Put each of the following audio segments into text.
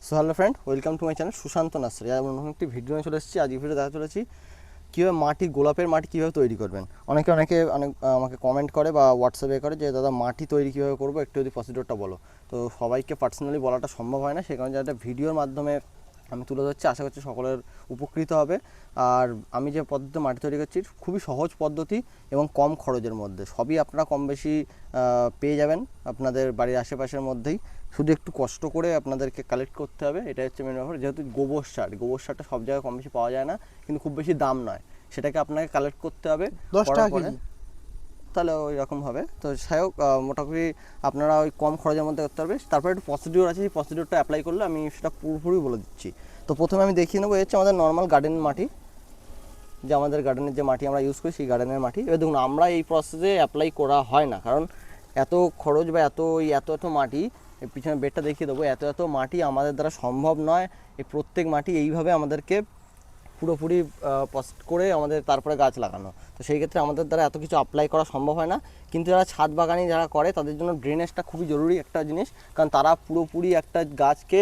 So hello friend, welcome to my channel Sushanta nursery. এমন একটি video নিয়ে চলে এসেছি। আজ ভিডিও দেখা চলেছি কীভাবে গোলাপের মাটি কীভাবে তৈরি করবেন। অনেকে আমাকে কমেন্ট করে বা হোয়াটসঅ্যাপে করে যে দাদা মাটি তৈরি কীভাবে করবো, একটু যদি প্রসিডিওরটা বলো। তো সবাইকে পার্সোনালি বলাটা সম্ভব হয় না, সেই কারণে একটা ভিডিওর মাধ্যমে আমি তুলে ধরছি। আশা করছি সকলের উপকৃত হবে। আর আমি যে পদ্ধতিতে মাটি তৈরি করছি খুবই সহজ পদ্ধতি এবং কম খরচের মধ্যে, সবই আপনারা কম বেশি পেয়ে যাবেন আপনাদের বাড়ির আশেপাশের মধ্যেই। শুধু একটু কষ্ট করে আপনাদেরকে কালেক্ট করতে হবে, এটা হচ্ছে মেন ব্যাপার। যেহেতু গোবর সারটা সব জায়গায় কম বেশি পাওয়া যায় না, কিন্তু খুব বেশি দাম নয়, সেটাকে আপনাকে কালেক্ট করতে হবে 10 টাকা কেজি। তাহলে ওই রকম হবে। তো যাই হোক, মোটামুটি আপনারা ওই কম খরচের মধ্যে করতে পারবে। তারপরে একটু প্রসিডিওর আছে, সেই প্রসিডিওরটা অ্যাপ্লাই করলে আমি সেটা পুরোপুরি বলে দিচ্ছি। তো প্রথমে আমি দেখিয়ে নেবো, হচ্ছে আমাদের নর্মাল গার্ডেন মাটি, যে আমাদের গার্ডেনের যে মাটি আমরা ইউজ করি সেই গার্ডেনের মাটি। এবার দেখুন, আমরা এই প্রসেসে অ্যাপ্লাই করা হয় না, কারণ এত খরচ বা এত মাটি, পিছনে বেডটা দেখিয়ে দেবো, এত মাটি আমাদের দ্বারা সম্ভব নয়। এই প্রত্যেক মাটি এইভাবে আমাদেরকে পুরোপুরি প্রসেস করে আমাদের তারপরে গাছ লাগানো। তো সেই ক্ষেত্রে আমাদের দ্বারা এত কিছু অ্যাপ্লাই করা সম্ভব হয় না। কিন্তু যারা ছাদ বাগানি যারা করে, তাদের জন্য ড্রেনেজটা খুবই জরুরি একটা জিনিস, কারণ তারা পুরোপুরি একটা গাছকে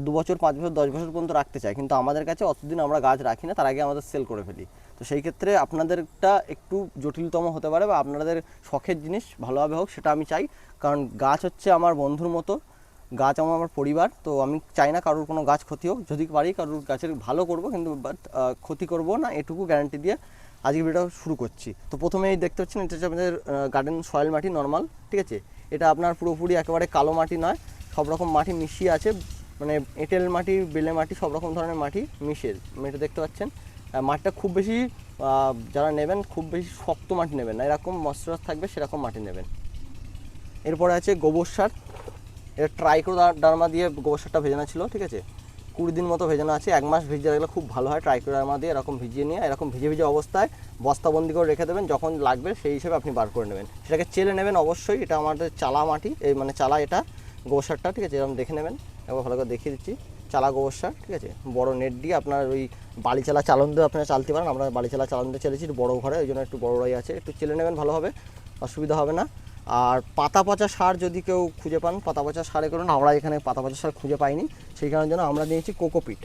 2 বছর 5 বছর 10 বছর পর্যন্ত রাখতে চায়, কিন্তু আমাদের কাছে অতদিন আমরা গাছ রাখি না, তার আগে আমাদের সেল করে ফেলি। তো সেই ক্ষেত্রে আপনাদেরটা একটু জটিলতম হতে পারে, বা আপনাদের শখের জিনিস ভালোভাবে হোক সেটা আমি চাই। কারণ গাছ হচ্ছে আমার বন্ধুর মতো, গাছ আমার পরিবার। তো আমি চাই না কারোর কোনো গাছ ক্ষতি হোক, যদি পারি কারোর গাছের ভালো করব, কিন্তু বাট ক্ষতি করব না, এটুকু গ্যারান্টি দিয়ে আজকে ভিডিওটা শুরু করছি। তো প্রথমেই দেখতে পাচ্ছেন, এটা হচ্ছে আমাদের গার্ডেন সয়েল মাটি নর্মাল, ঠিক আছে। এটা আপনার পুরোপুরি একেবারে কালো মাটি নয়, সব রকম মাটি মিশিয়ে আছে, মানে এঁটেল মাটি, বেলে মাটি, সব রকম ধরনের মাটি মিশিয়ে মেটে দেখতে পাচ্ছেন। মাটিটা খুব বেশি যারা নেবেন, খুব বেশি শক্ত মাটি নেবেন না, এরকম ময়েশ্চারাইজ থাকবে সেরকম মাটি নেবেন। এরপরে আছে গোবর সার। এটা ট্রাইকোডার্মা দিয়ে গোবর সারটা ভেজানো ছিল, ঠিক আছে। 20 দিন মতো ভেজানো আছে, 1 মাস ভিজিয়ে রাখলে খুব ভালো হয়। ট্রাইকোডার্মা দিয়ে এরকম ভিজিয়ে নিয়ে এরকম ভিজে অবস্থায় বস্তাবন্দি করে রেখে দেবেন, যখন লাগবে সেই হিসেবে আপনি বার করে নেবেন। সেটাকে চেলে নেবেন অবশ্যই। এটা আমাদের চালা মাটি, এই মানে চালা এটা গোবর সারটা, ঠিক আছে। এরকম দেখে নেবেন, একবার ভালো করে দেখিয়ে দিচ্ছি। চালা গোবর সার, ঠিক আছে। বড় নেট দিয়ে আপনার ওই বালি চালা চালন দিয়ে আপনারা চালতে পারেন। আমরা বালি চালা চালন দিয়ে চেলেছি, বড় ঘরে, ওই জন্য একটু বড়রাই আছে, একটু চেলে নেবেন ভালোভাবে, অসুবিধা হবে না। আর পাতা পচা সার যদি কেউ খুঁজে পান, পাতা পচা সারে করুন। আমরা এখানে পাতা পচা সার খুঁজে পাইনি, সেই কারণের জন্য আমরা নিয়েছি কোকোপিট।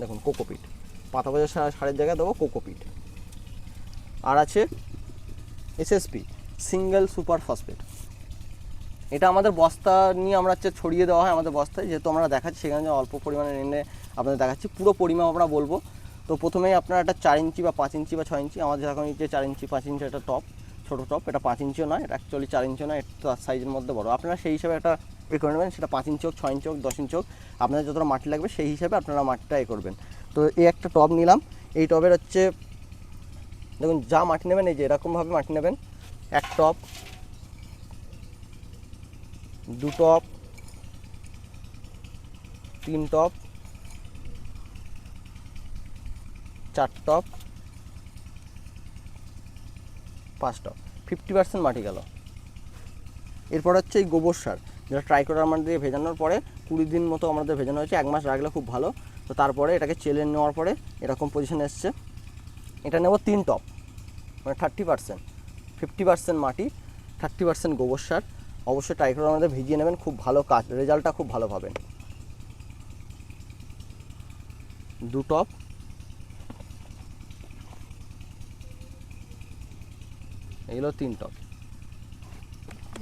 দেখুন, কোকোপিট, পাতা পচা সারের জায়গায় দেবো কোকোপিট। আর আছে এসএসপি, সিঙ্গেল সুপার ফসফেট। এটা আমাদের বস্তা নিয়ে আমরা হচ্ছে ছড়িয়ে দেওয়া হয় আমাদের বস্তায়, যেহেতু আমরা দেখাচ্ছি সেখানে অল্প পরিমাণে এনে আপনাদের দেখাচ্ছি, পুরো পরিমাপ আমরা বলবো। তো প্রথমেই আপনারা একটা 4 ইঞ্চি বা 5 ইঞ্চি বা 6 ইঞ্চি, আমাদের এখন যে 4 ইঞ্চি 5 ইঞ্চি একটা টপ, ছোটো টপ, এটা 5 ইঞ্চিও নয়, এটা অ্যাকচুয়ালি 4 ইঞ্চিও নয়, এটা সাইজের মধ্যে বড়। আপনারা সেই হিসাবে একটা করে নেবেন, সেটা 5 ইঞ্চি হোক, 6 ইঞ্চি হোক, 10 ইঞ্চি হোক, আপনাদের যতটা মাটি লাগবে সেই হিসাবে আপনারা মাটিটা করবেন। তো এই একটা টব নিলাম। এই টবের হচ্ছে দেখুন, যা মাটি নেবেন, এই যে এরকমভাবে মাটি নেবেন। 1 টব, 2 টব, 3 টব, 4 টব, 5 টব, 50% মাটি গেল। এরপর হচ্ছে এই গোবর সার, যেটা ট্রাইকোডার্মা দিয়ে ভেজানোর পরে 20 দিন মতো আমাদের ভেজানো হয়েছে, 1 মাস রাখলে খুব ভালো। তো তারপরে এটাকে চেলে নেওয়ার পরে এরকম পজিশনে এসছে। এটা নেব 3 টব, মানে 30%, 50% মাটি, 30% গোবর সার। অবশ্যই ট্রাইকোডার্মা দিয়ে ভিজিয়ে নেবেন, খুব ভালো কাজ, রেজাল্টটা খুব ভালো পাবেন। 2 টব, এগুলো 3 টব।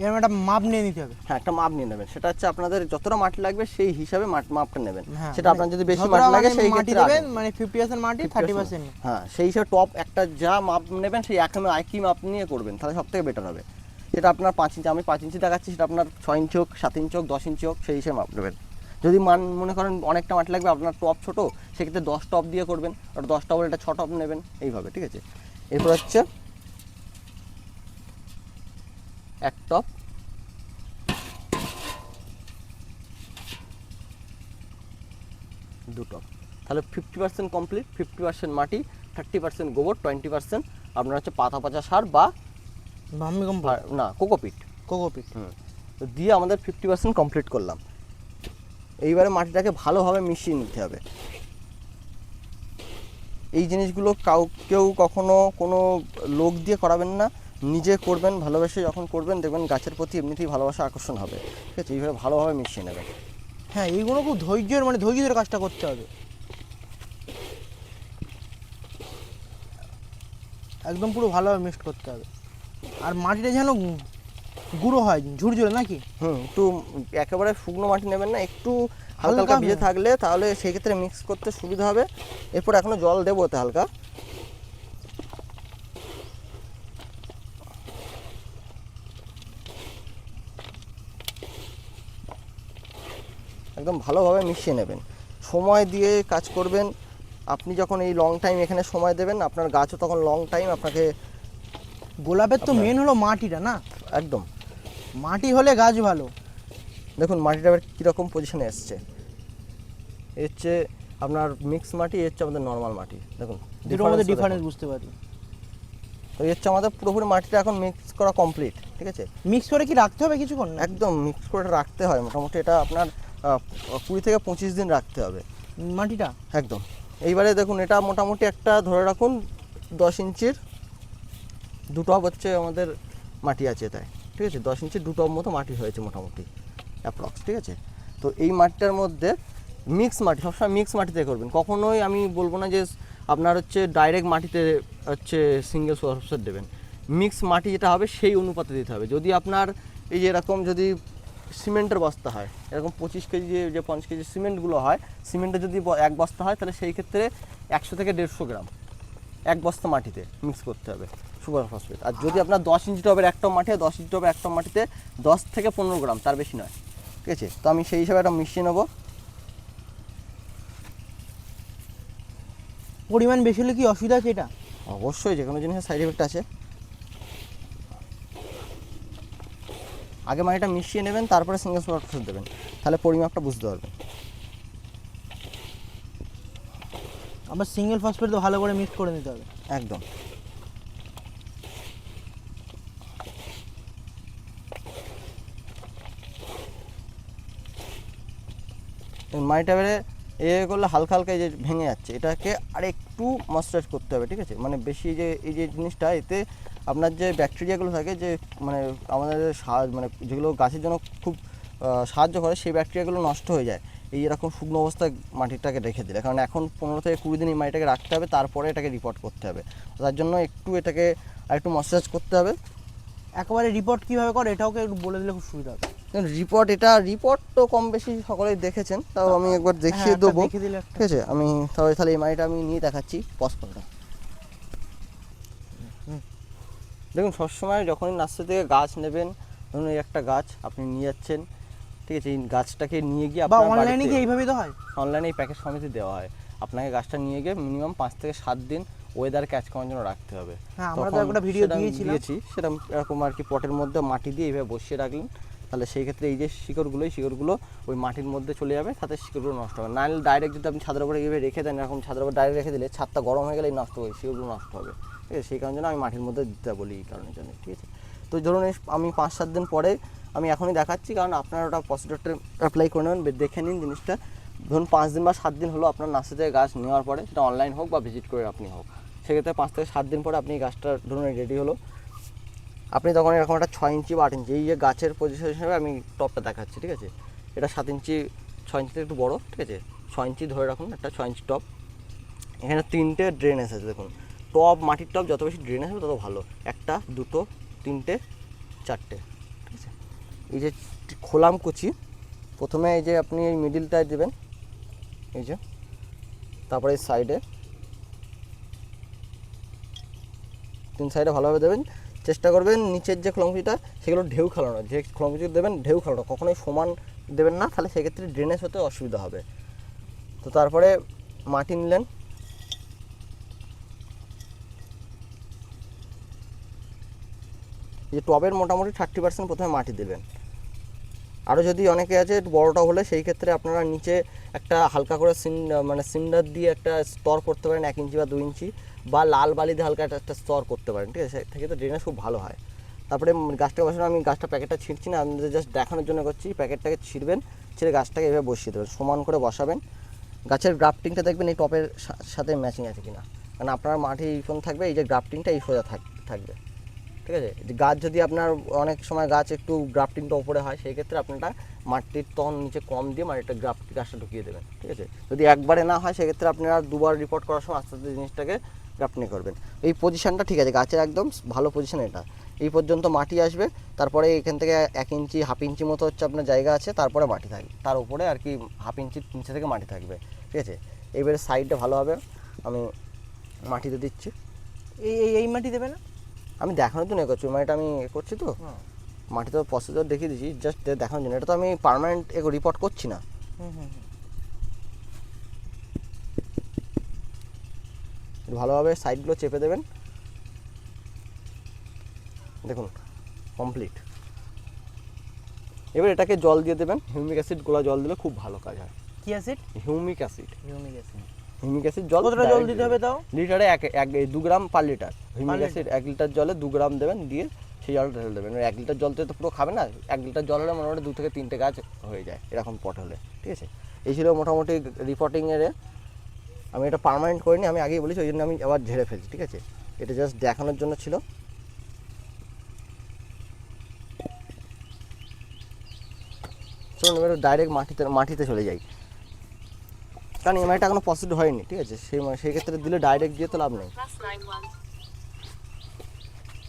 এরকম একটা মাপ নিয়ে নিতে হবে। হ্যাঁ, একটা মাপ নিয়ে নেবেন, সেটা হচ্ছে আপনাদের যতটা মাটি লাগবে সেই হিসাবে মাপটা নেবেন। হ্যাঁ, সেটা আপনার যদি বেশি মাটি লাগে সেই ক্ষেত্রে দেবেন, মানে 50% মাটি, 30%। হ্যাঁ, সেই হিসাবে টপ একটা যা মাপ নেবেন সেই একই মাপ নিয়ে করবেন, তাহলে সব থেকে বেটার হবে। সেটা আপনার 5 ইঞ্চি, আমি 5 ইঞ্চি দেখাচ্ছি, সেটা আপনার 6 ইঞ্চি হোক, 7 ইঞ্চি হোক, 10 ইঞ্চি হোক, সেই হিসেবে মাপ নেবেন। যদি মনে করেন অনেকটা মাটি লাগবে, আপনার টপ ছোটো, সেক্ষেত্রে 10 টপ দিয়ে করবেন, আর 10 টপের এটা 6 টপ নেবেন, এইভাবে, ঠিক আছে। এরপর হচ্ছে 1 টপ, 2 টপ, তাহলে 50% কমপ্লিট। 50% মাটি, 30% গোবর, 20% আপনার হচ্ছে পাতা পচা সার বা না কোকোপিট। তো দিয়ে আমাদের 50% কমপ্লিট করলাম। এইবারে মাটিটাকে ভালোভাবে মিশিয়ে নিতে হবে। এই জিনিসগুলো কেউ কখনো কোনো লোক দিয়ে করাবেন না, নিজে করবেন, ভালোবেসে যখন করবেন দেখবেন গাছের প্রতি এমনিতেই ভালোবাসা আকর্ষণ হবে, ঠিক আছে। এইভাবে ভালোভাবে মিশিয়ে নেবেন। হ্যাঁ, এইগুলো খুব ধৈর্যের মানে ধৈর্য ধরে কাজটা করতে হবে। একদম পুরো ভালোভাবে মিক্সড করতে হবে। আর মাটিটা যেন গুঁড়ো হয় ঝুরঝুরে নাকি? একটু একেবারে শুকনো মাটি নেবেন না, একটু হালকা হালকা হালকা ভিজে থাকলে তাহলে সেই ক্ষেত্রে মিক্স করতে সুবিধা হবে। এরপর এখনো জল দেবো ওতে হালকা। একদম ভালোভাবে মিশিয়ে নেবেন, সময় দিয়ে কাজ করবেন। আপনি যখন এই লং টাইম এখানে সময় দেবেন, আপনার গাছও তখন লং টাইম আপনাকে। গোলাপের তো মেন হলো মাটিটা না, একদম মাটি হলে গাছ ভালো। দেখুন মাটিটা এবার কীরকম পজিশনে এসছে। এর হচ্ছে আপনার মিক্স মাটি, এর হচ্ছে আমাদের নর্মাল মাটি। দেখুন দুটোর মধ্যে ডিফারেন্স বুঝতে পারি। তো এর হচ্ছে আমাদের পুরোপুরি মাটিটা এখন মিক্স করা কমপ্লিট, ঠিক আছে। মিক্স করে কি রাখতে হবে কিছুক্ষণ? একদম মিক্স করে রাখতে হয়, মোটামুটি এটা আপনার 20 থেকে 25 দিন রাখতে হবে মাটিটা। একদম। এইবারে দেখুন এটা মোটামুটি একটা ধরে রাখুন 10 ইঞ্চির 2 টব হচ্ছে আমাদের মাটি আছে, তাই ঠিক আছে। 10 ইঞ্চির 2 টব মতো মাটি হয়েছে মোটামুটি অ্যাপ্রক্স, ঠিক আছে। তো এই মাটিটার মধ্যে মিক্স মাটি, সবসময় মিক্স মাটিতে করবেন। কখনোই আমি বলবো না যে আপনার হচ্ছে ডাইরেক্ট মাটিতে হচ্ছে সিঙ্গেল ফসফেট দেবেন। মিক্স মাটি যেটা হবে সেই অনুপাতে দিতে হবে। যদি আপনার এই যে এরকম যদি সিমেন্টের বস্তা হয়, এরকম 25 কেজি যে 5 কেজি সিমেন্টগুলো হয়, সিমেন্টে যদি এক বস্তা হয় তাহলে সেই ক্ষেত্রে 100 থেকে 150 গ্রাম এক বস্তা মাটিতে মিক্স করতে হবে সুপার ফসফেট। আর যদি আপনার 10 ইঞ্চি টবের এক টব মাটি, 10 ইঞ্চি টবের এক টব মাটিতে 10 থেকে 15 গ্রাম, তার বেশি নয়, ঠিক আছে। তো আমি সেই হিসাবে একটা মিশিয়ে নেবো। পরিমাণ বেশি হলে কি অসুবিধা আছে? এটা অবশ্যই যে কোনো জিনিসের সাইড এফেক্ট আছে। আগে মাটিটা মিশিয়ে নেবেন, তারপরে সিঙ্গেল সুপার ফসফেট দেবেন, তাহলে পরিমাপটা বুঝতে পারবেন। আবার সিঙ্গেল ফসফেট তো ভালো করে মিক্স করে নিতে হবে একদম। মাটিটা এবারে করলে হালকা হালকা এই যে ভেঙে যাচ্ছে, এটাকে আর একটু ময়েশ্চারাইজ করতে হবে, ঠিক আছে। মানে বেশি যে এই যে জিনিসটা, এতে আপনার যে ব্যাকটেরিয়াগুলো থাকে, যে মানে আমাদের মানে যেগুলো গাছের জন্য খুব সাহায্য করে, সেই ব্যাকটেরিয়াগুলো নষ্ট হয়ে যায় এই এরকম শুকনো অবস্থায় মাটিটাকে রেখে দিলে। কারণ এখন 15 থেকে 20 দিন এই মাটিটাকে রাখতে হবে, তারপরে এটাকে রিপোর্ট করতে হবে। তার জন্য একটু এটাকে আর একটু ময়েশ্চারাইজ করতে হবে। একেবারে রিপোর্ট কিভাবে করে এটাও একটু বলে দিলে খুব সুবিধা হবে। রিপোর্ট তো কম বেশি সকলেই দেখেছেন, তাও আমি একবার দেখিয়ে দেবো, ঠিক আছে। আমি তাহলে এই মাটিটা আমি নিয়ে দেখাচ্ছি পসপনটা। দেখুন সবসময় যখনই নার্সারি থেকে গাছ নেবেন, ধরুন এই একটা গাছ আপনি নিয়ে যাচ্ছেন, ঠিক আছে। এই গাছটাকে নিয়ে গিয়ে বা অনলাইনে কি এইভাবেই তো হয়? অনলাইনে এই প্যাকেজ সমিতি দেওয়া হয়। আপনাকে গাছটা নিয়ে গিয়ে মিনিমাম 5 থেকে 7 দিন ওয়েদার ক্যাচ করার জন্য রাখতে হবে। হ্যাঁ, আমরা তো একটা ভিডিও দিয়েছিলাম, সেটা এরকম আর কি পটের মধ্যে মাটি দিয়ে এইভাবে বসিয়ে রাখলেন, তাহলে সেই ক্ষেত্রে এই যে শিকড়গুলো ওই মাটির মধ্যে চলে যাবে, তাতে শিকড়গুলো নষ্ট হবে। নাহলে ডাইরেক্ট যদি আপনি ছাদের উপরে এইভাবে রেখে দেন, এরকম ছাদের উপরে ডাইরেক্ট রেখে দিলে ছাদটা গরম হয়ে গেলেই নষ্ট হবে, শিকড়গুলো নষ্ট হবে, ঠিক আছে। সেই কারণের জন্য আমি মাটির মধ্যে দিতে বলি এই কারণের জন্য, ঠিক আছে। তো ধরুন আমি 5-7 দিন পরে আমি এখনই দেখাচ্ছি, কারণ আপনারা ওটা প্রসিডিওরটা অ্যাপ্লাই করে নেবেন, দেখে নিন জিনিসটা। ধরুন 5 দিন বা 7 দিন হলো আপনার নার্সারি থেকে গাছ নেওয়ার পরে, সেটা অনলাইন হোক বা ভিজিট করে আপনি হোক, সেক্ষেত্রে 5 থেকে 7 দিন পরে আপনি গাছটা ধরুন রেডি হলো, আপনি তখন এরকম একটা 6 ইঞ্চি বা 8 ইঞ্চি, এই যে গাছের পজিশন হিসেবে আমি টপটা দেখাচ্ছি, ঠিক আছে। এটা 7 ইঞ্চি, 6 ইঞ্চিতে একটু বড়ো, ঠিক আছে। 6 ইঞ্চি ধরে রাখুন, একটা 6 ইঞ্চি টপ। এখানে 3টে ড্রেনেজ আছে, দেখুন টপ, মাটির টপ যত বেশি ড্রেনেজ হবে তত ভালো। 1, 2, 3, 4টে, ঠিক আছে। এই যে খোলাম কুচি, প্রথমে এই যে আপনি এই মিডিলটায় দেবেন, এই যে, তারপরে এই সাইডে, 3 সাইডে ভালোভাবে দেবেন। চেষ্টা করবেন নিচের যে খোলামকুচিটা সেগুলো ঢেউ খেলানো, যে খোলামকুচি দেবেন ঢেউ খেলানো, কখনোই সমান দেবেন না, তাহলে সেক্ষেত্রে ড্রেনেজ হতে অসুবিধা হবে। তো তারপরে মাটি নিলেন, এই যে টবের মোটামুটি 30% প্রথমে মাটি দেবেন। আরও যদি অনেকে আছে বড়োটা হলে সেই ক্ষেত্রে আপনারা নিচে একটা হালকা করে সিন্ডার দিয়ে একটা স্তর করতে পারেন, 1 ইঞ্চি বা 2 ইঞ্চি, বা লাল বালি দিয়ে হালকা একটা স্তর করতে পারেন, ঠিক আছে। সেক্ষেত্রে ড্রেনেজ খুব ভালো হয়। তারপরে গাছটা বসানো, আমি গাছটা প্যাকেটটা ছিঁড়ছি না, আপনাদের জাস্ট দেখানোর জন্য করছি। প্যাকেটটাকে ছিঁড়বেন, ছিঁড়ে গাছটাকে এভাবে বসিয়ে দেবেন, সমান করে বসাবেন। গাছের গ্রাফটিংটা দেখবেন এই টপের সাথে ম্যাচিং আছে কিনা, কারণ আপনার মাটি এইরকম থাকবে, এই যে গ্রাফটিংটা এই সোজা থাকবে, ঠিক আছে। গাছ যদি আপনার অনেক সময় গাছ একটু গ্রাফটিংটা ওপরে হয়, সেই ক্ষেত্রে আপনারা মাটির তখন নিচে কম দিয়ে মাটিটা গাছটা ঢুকিয়ে দেবেন, ঠিক আছে। যদি একবারে না হয় সেক্ষেত্রে আপনারা দুবার রিপোর্ট করার সময় আস্তে আস্তে জিনিসটাকে গ্রাফটিং করবেন। এই পজিশনটা ঠিক আছে, গাছের একদম ভালো পজিশন এটা। এই পর্যন্ত মাটি আসবে, তারপরে এখান থেকে 1 ইঞ্চি 1/2 ইঞ্চি মতো হচ্ছে আপনার জায়গা আছে, তারপরে মাটি থাকবে, তার উপরে আর কি 1/2 ইঞ্চি নিচে থেকে মাটি থাকবে, ঠিক আছে। এইবারে সাইডটা ভালোভাবে আমি মাটিতে দিচ্ছি। এই মাটি দেবে না? আমি দেখানোর জন্য করছি, মাটিটা আমি করছি তো, মাটি তো প্রসিজার দেখিয়ে দিচ্ছি জাস্ট দেখানোর জন্য। এটা তো আমি পার্মানেন্ট রিপোর্ট করছি না। ভালোভাবে সাইডগুলো চেপে দেবেন, দেখুন কমপ্লিট। এবার এটাকে জল দিয়ে দেবেন, হিউমিক অ্যাসিড গোলা জল দিলে খুব ভালো কাজ হয়। কি acid? Humic acid. Humic acid জল কতটা জল দিতে হবে তাও? লিটারে 2 gram per litre. Humic acid 1 litre জলে 2 গ্রাম দেবেন, দিয়ে সেই জলটা ঢেলে দেবেন। 1 লিটার জল তো পুরো খাবে না, 1 লিটার জল হলে মোটামুটি 2 থেকে 3টে গাছ হয়ে যায় এরকম পট হলে, ঠিক আছে। এই ছিল মোটামুটি রিপোর্টিংয়ের। আমি এটা পার্মানেন্ট করিনি, আমি আগেই বলেছি, ওই জন্য আমি আবার ঝেড়ে ফেলছি, ঠিক আছে। এটা জাস্ট দেখানোর জন্য ছিল। চলুন এবার ডাইরেক্ট মাটিতে চলে যাই, কারণ এই মাটিটা এখনো পসিবল হয়নি, ঠিক আছে। সেই ক্ষেত্রে দিলে ডাইরেক্ট দিয়ে তো লাভ নেই।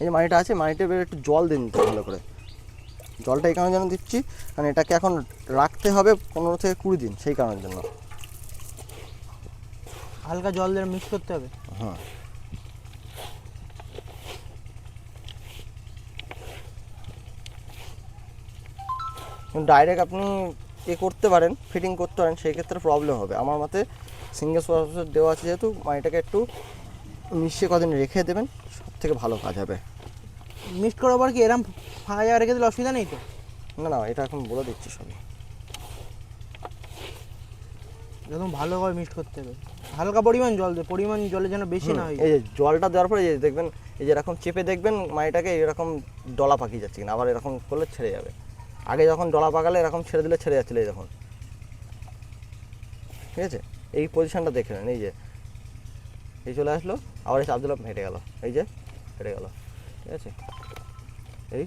এই যে মাটিটা আছে, মাটিটা এবার একটু জল দিয়ে নিতে ভালো করে। জলটা এই কারণের জন্য দিচ্ছি, কারণ এটাকে এখন রাখতে হবে 15 থেকে 20 দিন, সেই কারণের জন্য। হালকা জল দিয়ে মিক্স করতে হবে। হ্যাঁ, ডাইরেক্ট আপনি করতে পারেন, ফিটিং করতে পারেন, সেই ক্ষেত্রে প্রবলেম হবে। আমার মতে সিঙ্গেল সোর্স দেওয়া আছে যেহেতু, মাটিটাকে একটু মিশিয়ে কদিন রেখে দেবেন, সব থেকে ভালো কাজ হবে। মিক্সড করার পর কি এরকম ফাঁকা জায়গা রেখে দিলে অসুবিধা নেই তো? না, এটা এখন বলে দিচ্ছি সবই। একদম ভালোভাবে মিক্সড করতে হবে, হালকা পরিমাণ জল দেবে, পরিমাণ জলে যেন বেশি না হয়। এই যে জলটা দেওয়ার পরে এই দেখবেন, এই যে এরকম চেপে দেখবেন মাটিটাকে, এরকম ডলা পাকিয়ে যাচ্ছে কিনা, আবার এরকম করলে ছেড়ে যাবে। আগে যখন ডলা পাকালে এরকম ছেড়ে দিলে ছেড়ে যাচ্ছিল, এই দেখুন, ঠিক আছে। এই পজিশনটা দেখে নেন, এই যে এই চলে আসলো, আবার এই চাপ দিলাম, হেঁটে গেল, এই যে হেঁটে গেল, ঠিক আছে। এই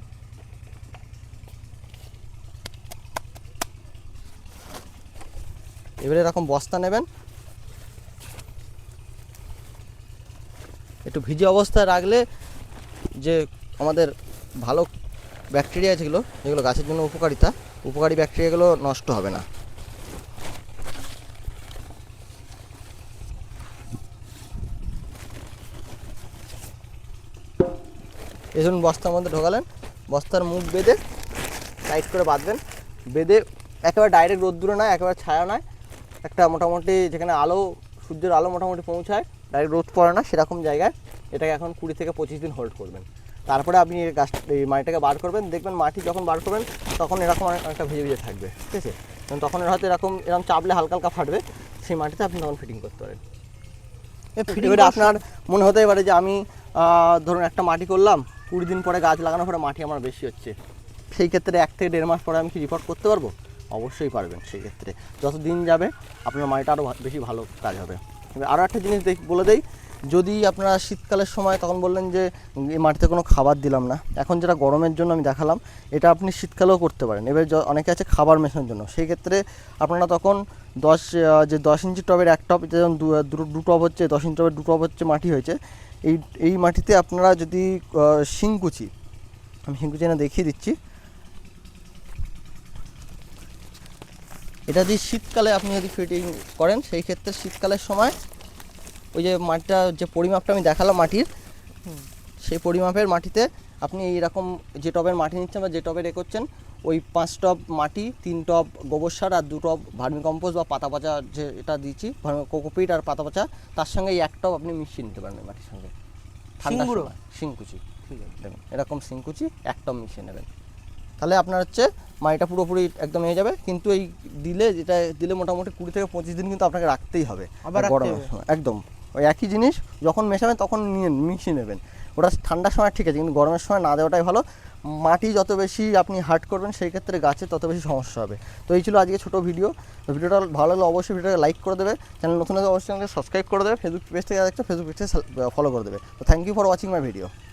এবারে এরকম বস্তা নেবেন, একটু ভিজে অবস্থায় রাখলে যে আমাদের ভালো ব্যাকটেরিয়া যেগুলো, যেগুলো গাছের জন্য উপকারী ব্যাকটেরিয়াগুলো নষ্ট হবে না। এই জন্য বস্তার মধ্যে ঢোকালেন, বস্তার মুখ বেঁধে টাইট করে বাঁধবেন, বেঁধে একেবারে ডাইরেক্ট রোদ্দুরে নয়, একেবারে ছায়া নয়, একটা মোটামুটি যেখানে সূর্যের আলো মোটামুটি পৌঁছায়, ডাইরেক্ট রোদ পড়ে না, সেরকম জায়গায় এটাকে এখন 20 থেকে 25 দিন হোল্ড করবেন। তারপরে আপনি এই মাটিটাকে বার করবেন, দেখবেন মাটি যখন বার করবেন তখন এরকম অনেকটা ভিজে থাকবে, ঠিক আছে। তখন হয়তো এরকম চাপলে হালকা হালকা ফাটবে, সেই মাটিতে আপনি তখন ফিটিং করতে পারেন। এবারে আপনার মনে হতেই পারে যে আমি ধরুন একটা মাটি করলাম, 20 দিন পরে গাছ লাগানোর পরে মাটি আমার বেশি হচ্ছে, সেই ক্ষেত্রে 1 থেকে 1.5 মাস পরে আমি কি রিপোর্ট করতে পারবো? অবশ্যই পারবেন। সেই ক্ষেত্রে যত দিন যাবে আপনার মাটিটা আরও বেশি ভালো কাজ হবে। এবার আরও একটা জিনিস বলে দেই, যদি আপনারা শীতকালের সময় তখন বললেন যে এই মাটিতে কোনো খাবার দিলাম না, এখন যেটা গরমের জন্য আমি দেখালাম, এটা আপনি শীতকালেও করতে পারেন। এবার অনেকে আছে খাবার মেশানোর জন্য, সেই ক্ষেত্রে আপনারা তখন 10 ইঞ্চি টবের 1 টব, যেমন 2 টব হচ্ছে, 10 ইঞ্চি টবের 2 টব হচ্ছে মাটি হয়েছে, এই মাটিতে আপনারা যদি শিংকুচি, আমি শিংকুচি না দেখিয়ে দিচ্ছি, এটা যদি শীতকালে আপনি যদি ফিটিং করেন, সেই ক্ষেত্রে শীতকালের সময় ওই যে মাটিটা, যে পরিমাপটা আমি দেখালাম মাটির, সেই পরিমাপের মাটিতে আপনি এইরকম যে টবের মাটি নিচ্ছেন বা যে টবে করছেন, ওই 5 টব মাটি, 3 টব গোবর সার আর 2 টব ভার্মি কম্পোস্ট বা পাতা পচা, যে এটা দিচ্ছি কোকোপিট আর পাতা পচা, তার সঙ্গে এই 1 টব আপনি মিশিয়ে নিতে পারেন মাটির সঙ্গে। ঠান্ডার সময় শিংকুচি, ঠিক আছে, দেখুন এরকম শিংকুচি 1 টব মিশিয়ে নেবেন, তাহলে আপনার হচ্ছে মাটিটা পুরোপুরি একদম হয়ে যাবে। কিন্তু এই দিলে মোটামুটি 20 থেকে 25 দিন কিন্তু আপনাকে রাখতেই হবে, আবার গরমের সময় একদম ওই একই জিনিস যখন মেশাবেন তখন মিশিয়ে নেবেন। ওটা ঠান্ডার সময় ঠিক আছে, কিন্তু গরমের সময় না দেওয়াটাই ভালো। মাটি যত বেশি আপনি হার্ড করবেন, সেই ক্ষেত্রে গাছের তত বেশি সমস্যা হবে। তো এই ছিল আজকে ছোটো ভিডিও। ভিডিওটা ভালো লাগলে অবশ্যই ভিডিওটাকে লাইক করে দেবে, চ্যানেল নতুন হলে অবশ্যই চ্যানেলকে সাবস্ক্রাইব করে দেবে, ফেসবুক পেজ থেকে দেখছো ফেসবুক পেজে ফলো করে দেবে। তো thank you for watching my video.